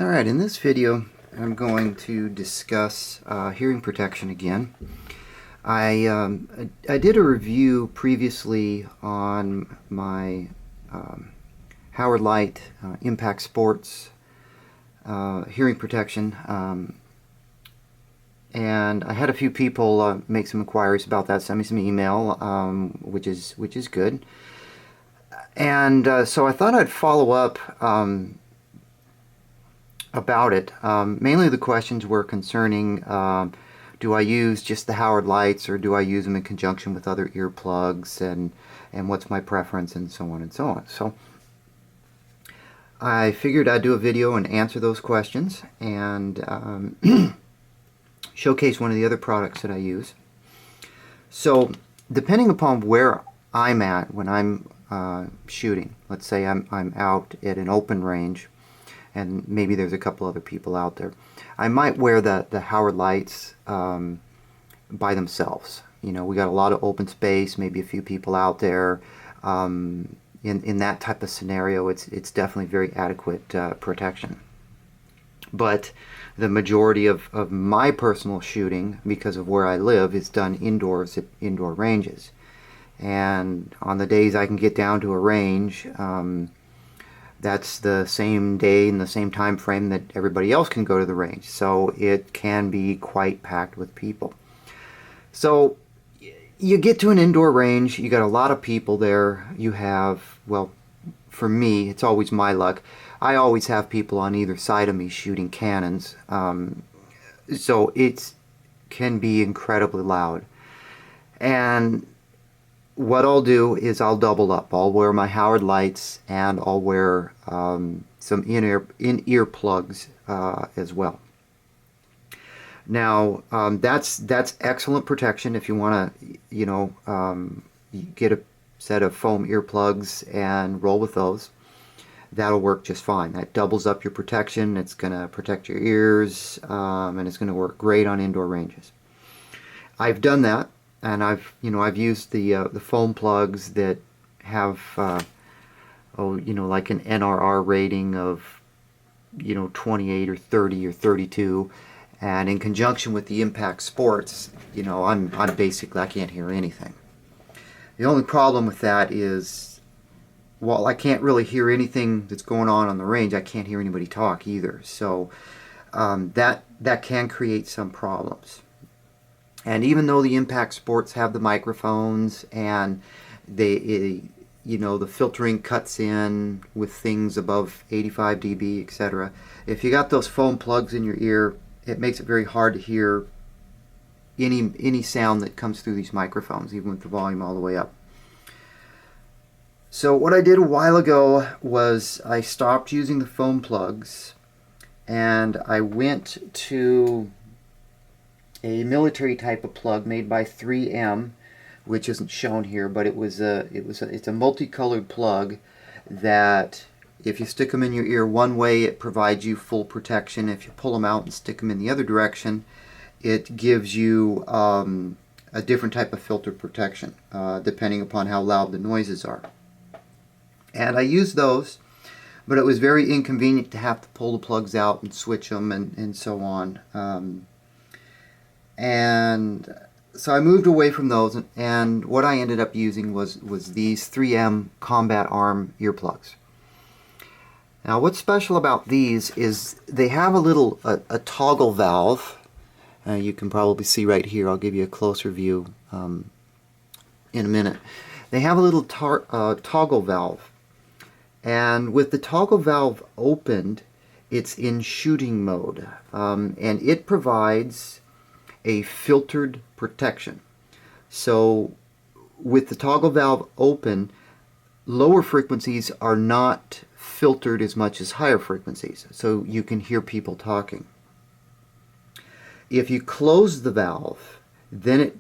Alright, in this video I'm going to discuss hearing protection again. I did a review previously on my Howard Leight Impact Sports hearing protection, and I had a few people make some inquiries about that, send me some email, which is good. And so I thought I'd follow up about it. Mainly the questions were concerning, do I use just the Howard Leights, or do I use them in conjunction with other earplugs, and what's my preference, and so on and so on. So I figured I'd do a video and answer those questions, and showcase one of the other products that I use. So depending upon where I'm at when I'm shooting, let's say I'm out at an open range, and maybe there's a couple other people out there, I might wear the Howard Leights by themselves. You know, we got a lot of open space, maybe a few people out there. In that type of scenario, it's definitely very adequate protection. But the majority of my personal shooting, because of where I live, is done indoors at indoor ranges. And on the days I can get down to a range, that's the same day and the same time frame that everybody else can go to the range. So it can be quite packed with people. So you get to an indoor range, you got a lot of people there. You have, well, for me, it's always my luck, I always have people on either side of me shooting cannons. So it can be incredibly loud. And what I'll do is I'll double up. I'll wear my Howard Leights, and I'll wear some in-ear plugs as well. Now that's excellent protection if you want to, you know, get a set of foam earplugs and roll with those. That'll work just fine. That doubles up your protection. It's going to protect your ears, and it's going to work great on indoor ranges. I've done that. And I've used the foam plugs that have like an NRR rating of 28 or 30 or 32, and in conjunction with the Impact Sports, I'm basically, I can't hear anything. The only problem with that is, while I can't really hear anything that's going on the range, I can't hear anybody talk either. So that can create some problems. And even though the Impact Sports have the microphones, and the filtering cuts in with things above 85 dB, etc., if you got those foam plugs in your ear, it makes it very hard to hear any sound that comes through these microphones, even with the volume all the way up. So what I did a while ago was I stopped using the foam plugs, and I went to a military type of plug made by 3M, which isn't shown here, but it's a multicolored plug that if you stick them in your ear one way, it provides you full protection. If you pull them out and stick them in the other direction, it gives you a different type of filter protection, depending upon how loud the noises are. And I used those, but it was very inconvenient to have to pull the plugs out and switch them and so on. And so I moved away from those, and what I ended up using was these 3M Combat Arm Earplugs. Now what's special about these is they have a little a toggle valve. You can probably see right here. I'll give you a closer view in a minute. They have a little toggle valve, and with the toggle valve opened, it's in shooting mode, and it provides a filtered protection. So with the toggle valve open, lower frequencies are not filtered as much as higher frequencies, so you can hear people talking. If you close the valve, then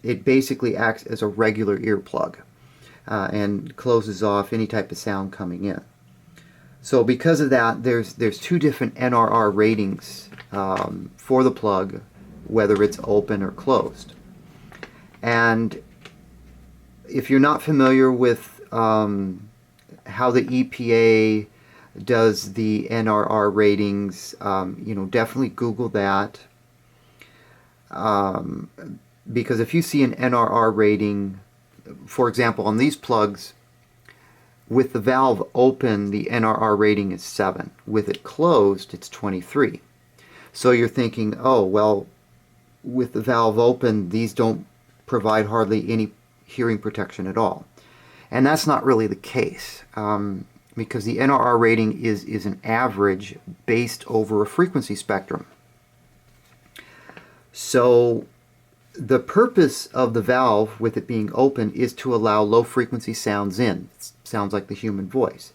it basically acts as a regular earplug and closes off any type of sound coming in. So because of that, there's two different NRR ratings for the plug, whether it's open or closed. And if you're not familiar with how the EPA does the NRR ratings. Definitely Google that. Because if you see an NRR rating, for example, on these plugs, with the valve open, the NRR rating is 7. With it closed, it's 23. So you're thinking, oh, well, with the valve open, these don't provide hardly any hearing protection at all. And that's not really the case, because the NRR rating is an average based over a frequency spectrum. So the purpose of the valve, with it being open, is to allow low frequency sounds in. It sounds like the human voice.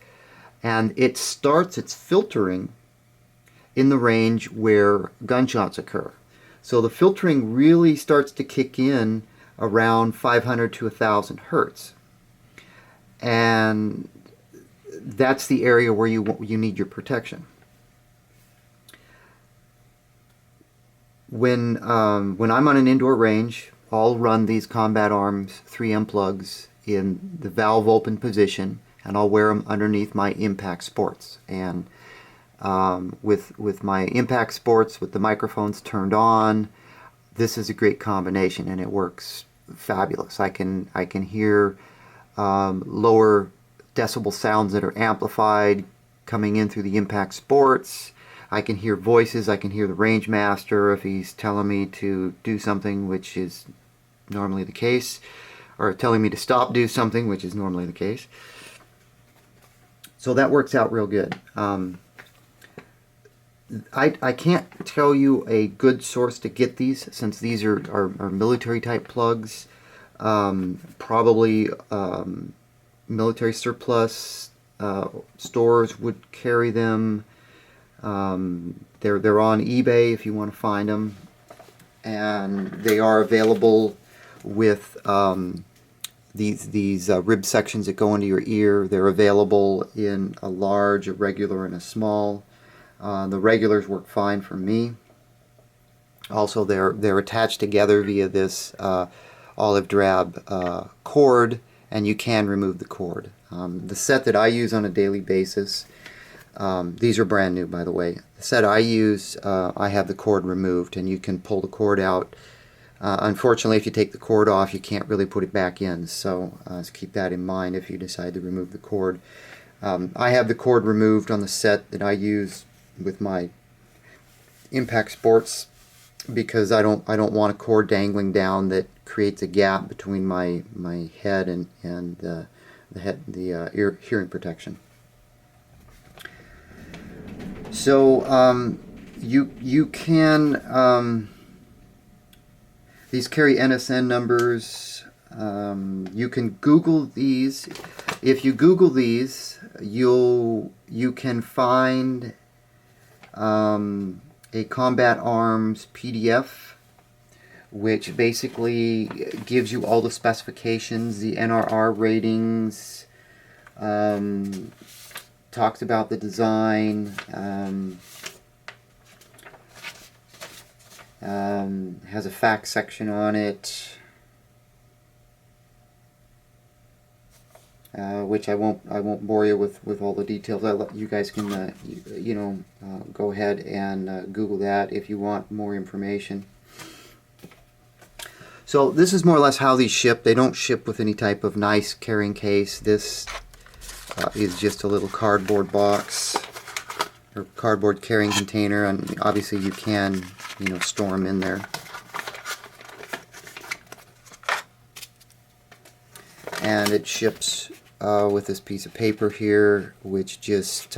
And it starts its filtering in the range where gunshots occur. So the filtering really starts to kick in around 500 to 1,000 hertz. And that's the area where you need your protection. When I'm on an indoor range, I'll run these Combat Arms 3M plugs in the valve open position, and I'll wear them underneath my Impact Sports. And with my Impact Sports, with the microphones turned on, this is a great combination, and it works fabulous. I can hear lower decibel sounds that are amplified coming in through the Impact Sports. I can hear voices. I can hear the range master if he's telling me to do something, which is normally the case, or telling me to stop do something, which is normally the case. So that works out real good. I can't tell you a good source to get these, since these are military type plugs. Probably military surplus stores would carry them. They're on eBay if you want to find them, and they are available with these rib sections that go into your ear. They're available in a large, a regular, and a small. The regulars work fine for me. Also, they're attached together via this olive drab cord, and you can remove the cord. The set that I use on a daily basis. These are brand new, by the way. The set I use, I have the cord removed, and you can pull the cord out. Unfortunately, if you take the cord off, you can't really put it back in, so keep that in mind if you decide to remove the cord. I have the cord removed on the set that I use with my Impact Sports, because I don't want a cord dangling down that creates a gap between my head and the ear hearing protection. So you can, these carry NSN numbers. You can Google these. If you Google these, you can find a Combat Arms PDF, which basically gives you all the specifications, the NRR ratings, talks about the design, has a facts section on it, which I won't bore you with all the details. You guys can go ahead and Google that if you want more information. So this is more or less how these ship. They don't ship with any type of nice carrying case. This is just a little cardboard box or cardboard carrying container, and obviously you can store them in there. And it ships with this piece of paper here, which just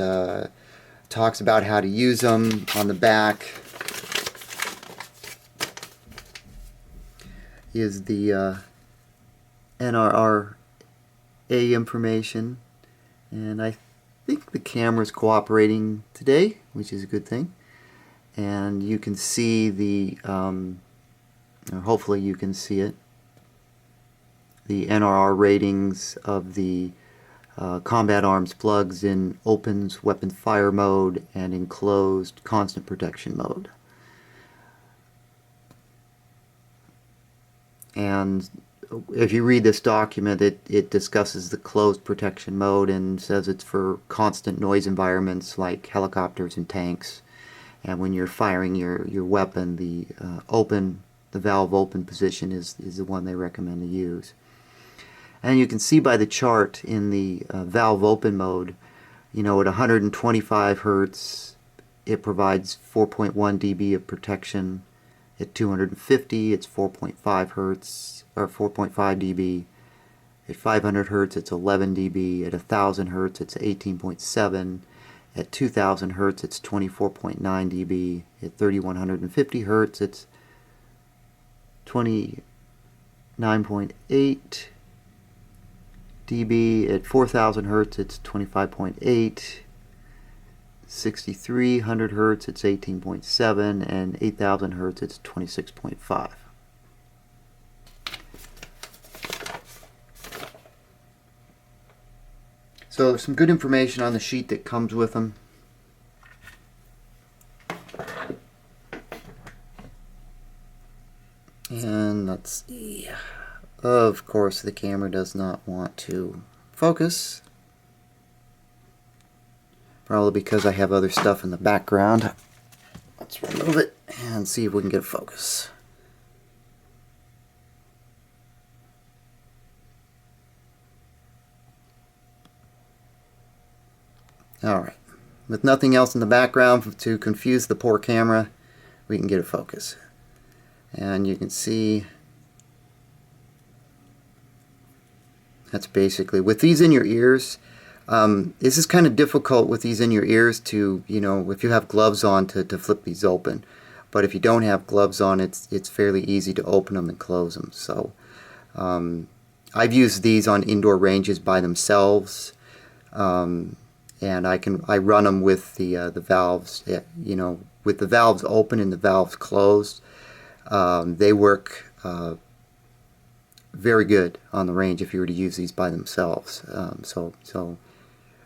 talks about how to use them. On the back is the NRRA information, and I think the camera's cooperating today, which is a good thing. And you can see the, or hopefully you can see it, the NRR ratings of the Combat Arms plugs in opens weapon fire mode and in closed constant protection mode. And if you read this document, it discusses the closed protection mode and says it's for constant noise environments like helicopters and tanks. And when you're firing your weapon, the valve open position is the one they recommend to use. And you can see by the chart in the valve open mode, you know, at 125 hertz, it provides 4.1 dB of protection. At 250, it's 4.5 hertz, or 4.5 dB. At 500 hertz, it's 11 dB. At 1000 hertz, it's 18.7. At 2000 hertz, it's 24.9 dB. At 3150 hertz, it's 29.8 dB. At 4000 hertz, it's 25.8. 6300 hertz, it's 18.7, and 8000 hertz, it's 26.5. So there's some good information on the sheet that comes with them. And let's see. Of course, the camera does not want to focus. Probably because I have other stuff in the background. Let's remove it and see if we can get a focus. Alright, with nothing else in the background to confuse the poor camera, we can get a focus. And you can see that's basically, with these in your ears, this is kind of difficult with these in your ears to, you know, if you have gloves on to flip these open. But if you don't have gloves on, it's fairly easy to open them and close them. So I've used these on indoor ranges by themselves. And I run them with the valves, you know, with the valves open and the valves closed. They work very good on the range if you were to use these by themselves. So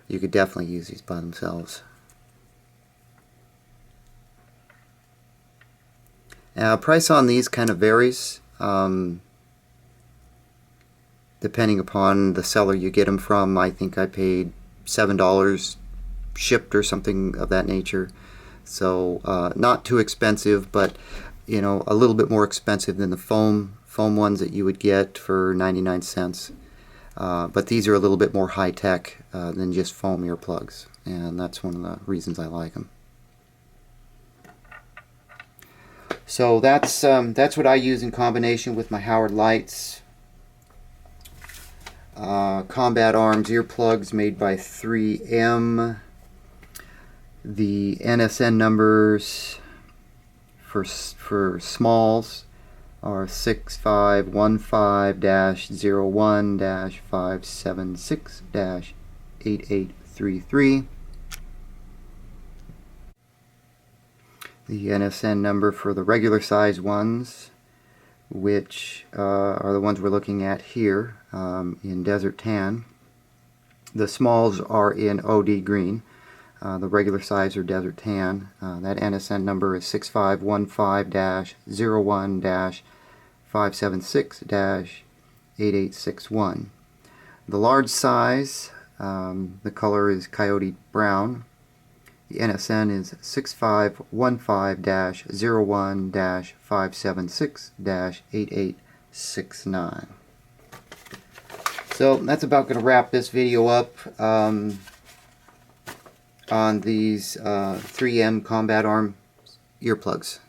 you could definitely use these by themselves. Price on these kind of varies depending upon the seller you get them from. I think I paid $7 shipped or something of that nature. So not too expensive, but you know, a little bit more expensive than the foam ones that you would get for 99 cents. But these are a little bit more high-tech than just foam earplugs, and that's one of the reasons I like them. So that's what I use in combination with my Howard Leights. Combat Arms earplugs made by 3M. The NSN numbers for smalls are 6515-01-576-8833. The NSN number for the regular size ones, which are the ones we're looking at here in Desert Tan. The smalls are in OD Green. The regular size are Desert Tan. That NSN number is 6515-01-576-8861. The large size, the color is Coyote Brown. The NSN is 6515-01-576-8869. So that's about going to wrap this video up on these 3M Combat Arm earplugs.